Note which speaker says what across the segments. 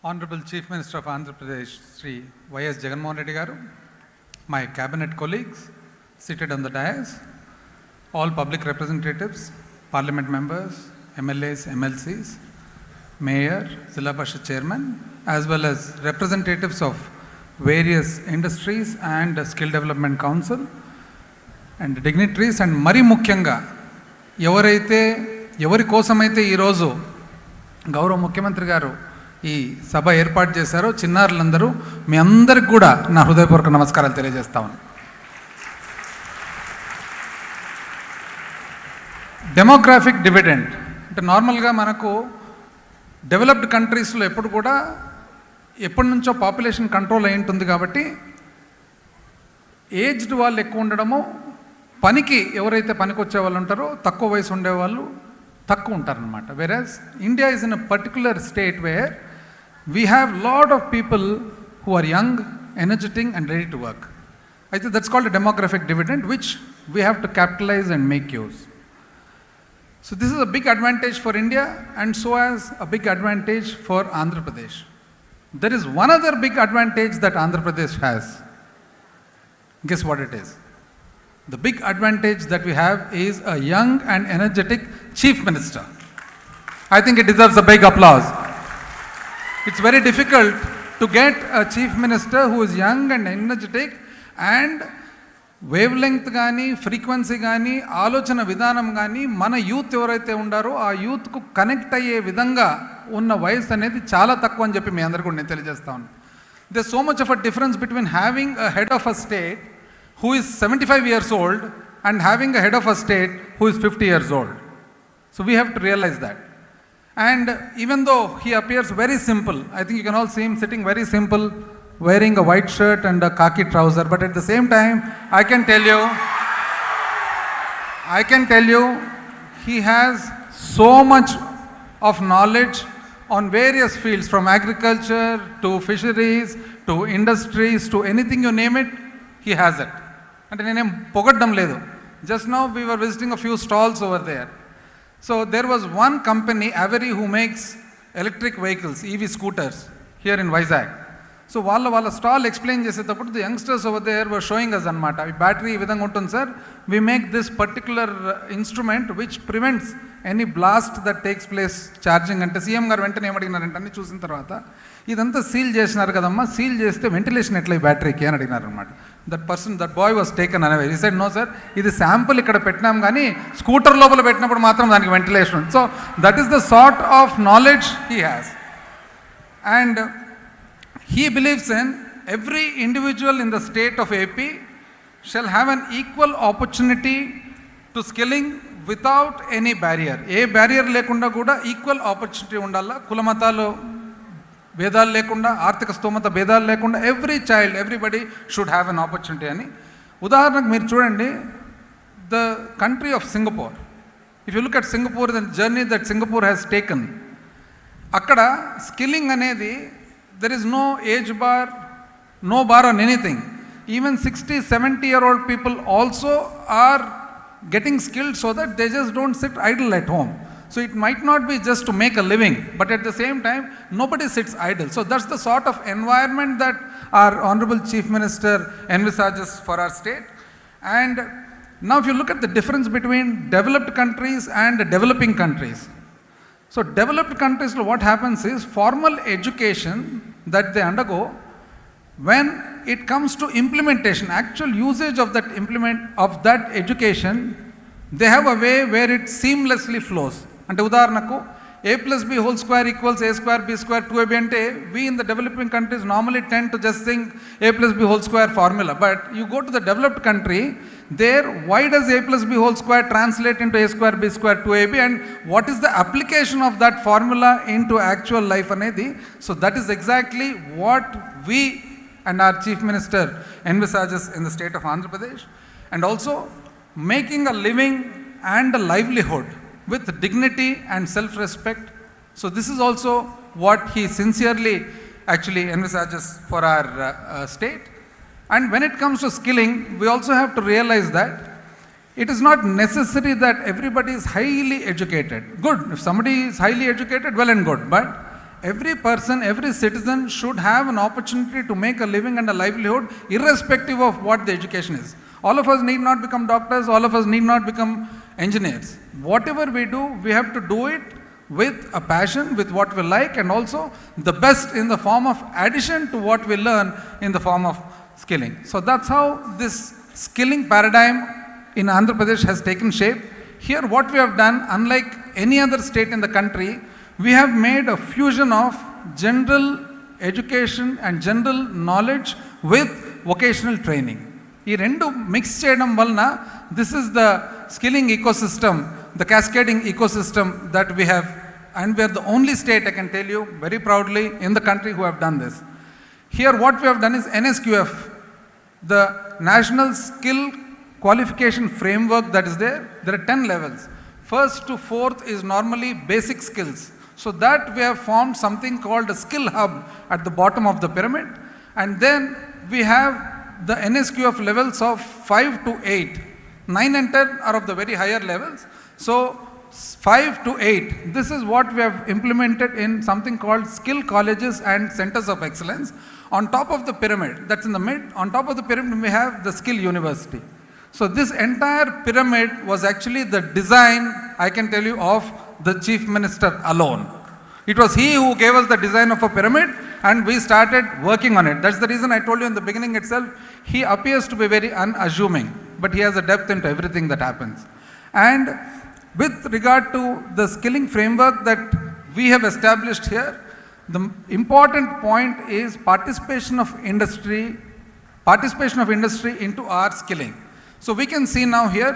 Speaker 1: Honorable Chief Minister of Andhra Pradesh, Sri Y.S. Jagan Reddy Garu, my cabinet colleagues seated on the dais, all public representatives, parliament members, MLAs, MLCs, mayor, Zilla Parishad chairman, as well as representatives of various industries and skill development council and dignitaries, and mari ముఖ్యంగా ఎవరి కోసమైతే ఈరోజు గౌరవ ముఖ్యమంత్రి గారు ఈ సభ ఏర్పాటు చేశారో చిన్నారులందరూ మీ అందరికి కూడా నా హృదయపూర్వక నమస్కారాలు తెలియజేస్తా ఉన్నాను. డెమోగ్రాఫిక్ డివిడెండ్ అంటే నార్మల్గా మనకు డెవలప్డ్ కంట్రీస్లో ఎప్పటి నుంచో పాపులేషన్ కంట్రోల్ అయి ఉంటుంది కాబట్టి ఏజ్డ్ వాళ్ళు ఎక్కువ ఉండడము, పనికి ఎవరైతే పనికి వచ్చే వాళ్ళు ఉంటారో తక్కువ వయసు ఉండేవాళ్ళు తక్కువ ఉంటారనమాట. Whereas India is in a particular state where we have lot of people who are young, energetic and ready to work. అయితే that's called demographic dividend which we have to capitalise and make use. So this is a big advantage for India and so as a big advantage for Andhra Pradesh. There is one other big advantage that Andhra Pradesh has. Guess what it is? The big advantage that we have is a young and energetic Chief Minister. I think it deserves a big applause. It's very difficult to get a Chief Minister who is young and energetic and wave length కానీ frequency కానీ ఆలోచన విధానం కానీ మన youth ఎవరైతే ఉండారో ఆ యూత్కు connect అయ్యే విధంగా ఉన్న వయసు అనేది చాలా తక్కువ అని చెప్పి మీ అందరికీ నేను తెలియజేస్తా ఉన్నాను. They so much of a difference between having a head of a state who is 75 years old and having a head of a state who is 50 years old. So we have to realize that. And even though he appears very simple, I think you can all see him sitting very simple, wearing a white shirt and a khaki trouser, but at the same time I can tell you he has so much of knowledge on various fields, from agriculture to fisheries to industries to anything you name it, he has it. అంటే నేనేం పొగడ్డం లేదు. Just now we were visiting a few stalls over there. So there was one company, Avery, who makes electric vehicles, EV scooters here in Vizag. So వాళ్ళ stall explain చేసేటప్పుడు the youngsters over there were showing us అనమాట. ఈ battery ఈ విధంగా ఉంటుంది sir, we make this particular instrument which prevents any blast that takes place charging. అంటే CM గారు వెంటనే ఏమడిగినారంటే అన్ని చూసిన తర్వాత ఇదంతా సీల్ చేసినారు కదమ్మా, సీల్ చేస్తే వెంటిలేషన్ ఎట్లా ఈ బ్యాటరీకి అని అడిగినారు అనమాట. That boy was taken anyway. ఈ సైడ్ నో సార్, ఇది శాంపుల్ ఇక్కడ పెట్టినాం కానీ స్కూటర్ లోపల పెట్టినప్పుడు మాత్రం దానికి వెంటిలేషన్ ఉంది. So that is the sort of knowledge he has. And he believes in every individual in the state of AP shall have an equal opportunity to skilling without any barrier. A barrier లేకుండా కూడా equal opportunity ఉండాలా. కులమతాలు భేదాలు లేకుండా, ఆర్థిక స్తోమత భేదాలు లేకుండా everybody should have an opportunity అని. ఉదాహరణకు మీరు చూడండి, the country of Singapore. If you look at Singapore, the journey that Singapore has taken, అక్కడ స్కిల్లింగ్ అనేది there is no age bar, no bar on anything. Even 60-70-year-old people also are getting skilled so that they just don't sit idle at home. So it might not be just to make a living, but at the same time nobody sits idle. So that's the sort of environment that our honorable Chief Minister envisages for our state. And now if you look at the difference between developed countries and developing countries, so developed countries, what happens is formal education that they undergo, when it comes to implementation, actual usage of that education, they have a way where it seamlessly flows. Ante udaharanaku a plus b whole square equals a square b square 2ab ante we in the developing countries normally tend to just think a plus b whole square formula. But you go to the developed country, there why does a plus b whole square translate into a square b square 2ab, and what is the application of that formula into actual life anedi. So that is exactly what we and our Chief Minister envisages in the state of Andhra Pradesh, and also making a living and a livelihood with dignity and self-respect. So this is also what he sincerely actually envisages for our state. And when it comes to skilling, we also have to realize that it is not necessary that everybody is highly educated. Good, if somebody is highly educated, well and good, but every person, every citizen should have an opportunity to make a living and a livelihood irrespective of what the education is. All of us need not become doctors, all of us need not become engineers. Whatever we do, we have to do it with a passion, with what we like, and also the best in the form of addition to what we learn in the form of skilling. So that's how this skilling paradigm in Andhra Pradesh has taken shape. Here what we have done, unlike any other state in the country, we have made a fusion of general education and general knowledge with vocational training. ఈ రెండు mix చేయడం వలన this is the skilling ecosystem, the cascading ecosystem that we have, and we are the only state, I can tell you very proudly, in the country who have done this. Here what we have done is NSQF, the National Skill Qualification Framework that is there. There are 10 levels. First to fourth is normally basic skills. So that we have formed something called a skill hub at the bottom of the pyramid. And then we have the NSQF levels of 5 to 8. 9 and 10 are of the very higher levels. So 5 to 8, this is what we have implemented in something called skill colleges and centers of excellence. On top of the pyramid, that's in the mid, on top of the pyramid we have the skill university. So this entire pyramid was actually the design, I can tell you, of the Chief Minister alone. It was he who gave us the design of a pyramid and we started working on it. That's the reason I told you in the beginning itself, he appears to be very unassuming, but he has a depth into everything that happens. And with regard to the skilling framework that we have established here, the important point is participation of industry into our skilling. So we can see now here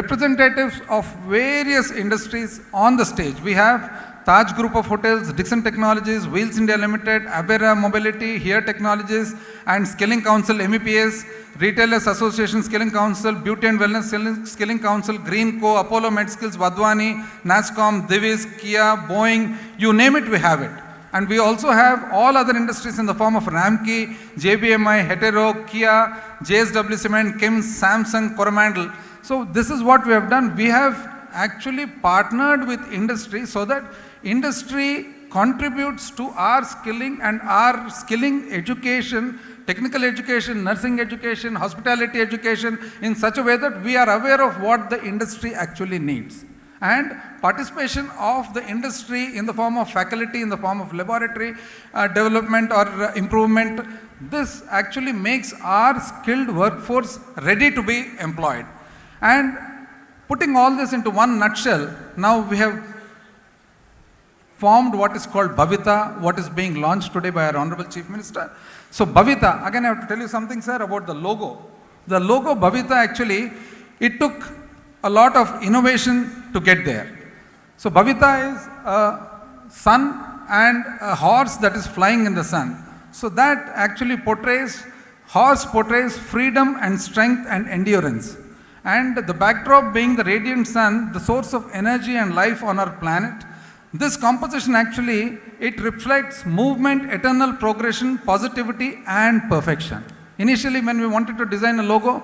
Speaker 1: representatives of various industries on the stage. We have Taj Group of Hotels, Dixon Technologies, Wheels India Limited, Avera Mobility, Here Technologies, and Skilling Council, MEPS, Retailers Association Skilling Council, Beauty and Wellness Skilling Council, Green Co, Apollo MedSkills, Vadwani, NASCOM, Divis, Kia, Boeing, you name it, we have it. And we also have all other industries in the form of Ramkey, JBMI, Hetero, Kia, JSW Cement, Kim's, Samsung, Coromandel. So this is what we have done. We have actually partnered with industry so that industry contributes to our skilling and our skilling education, technical education, nursing education, hospitality education, in such a way that we are aware of what the industry actually needs. And participation of the industry in the form of faculty, in the form of laboratory development or improvement, this actually makes our skilled workforce ready to be employed. And putting all this into one nutshell, now we have formed what is called Bhavita, what is being launched today by our Honorable Chief Minister. So Bhavita, again I have to tell you something, sir, about the logo. The logo Bhavita, actually, it took a lot of innovation to get there. So Bhavita is a sun and a horse that is flying in the sun. So that actually horse portrays freedom and strength and endurance. And the backdrop being the radiant sun, the source of energy and life on our planet. This composition actually, it reflects movement, eternal progression, positivity and perfection. Initially when we wanted to design a logo,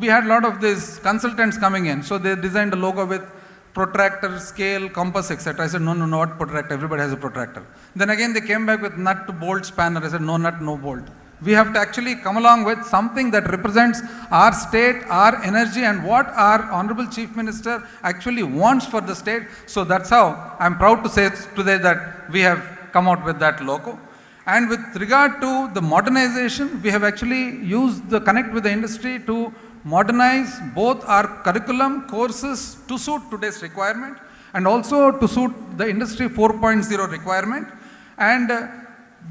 Speaker 1: we had a lot of these consultants coming in. So they designed a logo with protractor, scale, compass, etc. I said, no, not protractor, everybody has a protractor. Then again they came back with nut, bolt, spanner. I said, no nut, no bolt. We have to actually come along with something that represents our state, our energy, and what our Honorable Chief Minister actually wants for the state. So that's how I'm proud to say today that we have come out with that logo. And with regard to the modernization, we have actually used the connect with the industry to modernize both our curriculum courses to suit today's requirement and also to suit the industry 4.0 requirement. And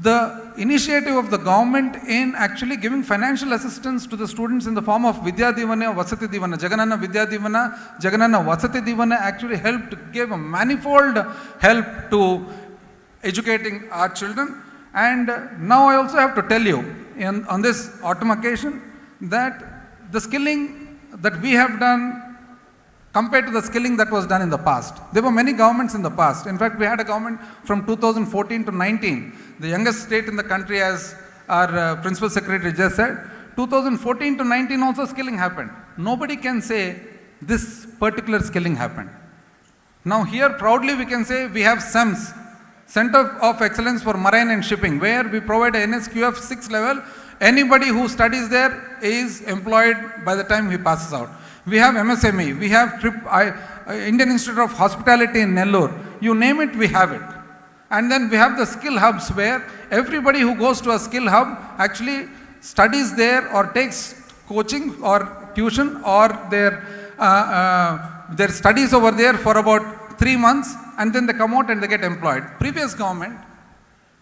Speaker 1: the initiative of the government in actually giving financial assistance to the students in the form of Vidya Divana, Vasati Divana, Jaganana Vidya Divana, Jaganana Vasati Divana actually helped give a manifold help to educating our children. And now I also have to tell you on this autumn occasion that the skilling that we have done compared to the skilling that was done in the past. There were many governments in the past. In fact, we had a government from 2014 to 19, the youngest state in the country, as our Principal Secretary just said. 2014 to 19 also skilling happened. Nobody can say this particular skilling happened. Now here proudly we can say we have SEMS, Center of Excellence for Marine and Shipping, where we provide a NSQF 6 level. Anybody who studies there is employed by the time he passes out. We have MSME, we have Indian Institute of Hospitality in Nellore. You name it, we have it. And then we have the skill hubs, where everybody who goes to a skill hub actually studies there or takes coaching or tuition or their studies over there for about 3 months, and then they come out and they get employed. Previous government,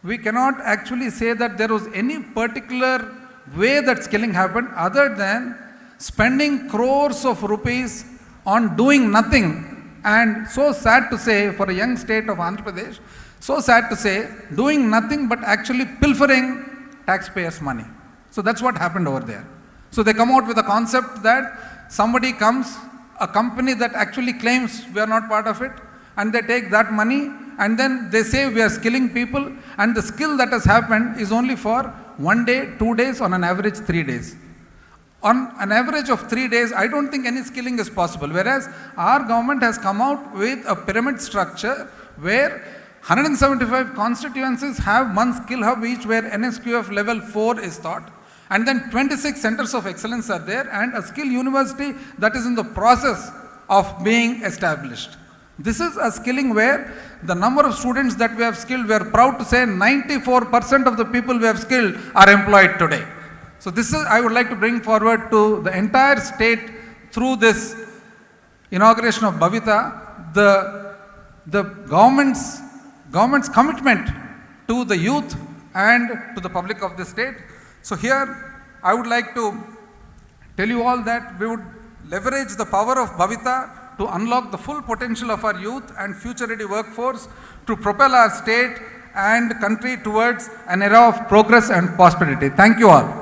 Speaker 1: we cannot actually say that there was any particular way that skilling happened other than spending crores of rupees on doing nothing. And so sad to say, for a young state of Andhra Pradesh, so sad to say, doing nothing but actually pilfering taxpayers' money. So that's what happened over there. So they come out with a concept that somebody comes, a company that actually claims we are not part of it, and they take that money and then they say we are skilling people, and the skill that has happened is only for 1 day, 2 days, on an average 3 days. On an average of 3 days, I don't think any skilling is possible. Whereas our government has come out with a pyramid structure where 175 constituencies have one skill hub each, where NSQF level 4 is taught. And then 26 centers of excellence are there, and a skill university that is in the process of being established. This is a skilling where the number of students that we have skilled, we are proud to say 94% of the people we have skilled are employed today. So this is, I would like to bring forward to the entire state through this inauguration of Bhavita, the government's commitment to the youth and to the public of the state. So here I would like to tell you all that we would leverage the power of Bhavita to unlock the full potential of our youth and future-ready workforce to propel our state and country towards an era of progress and prosperity. Thank you all.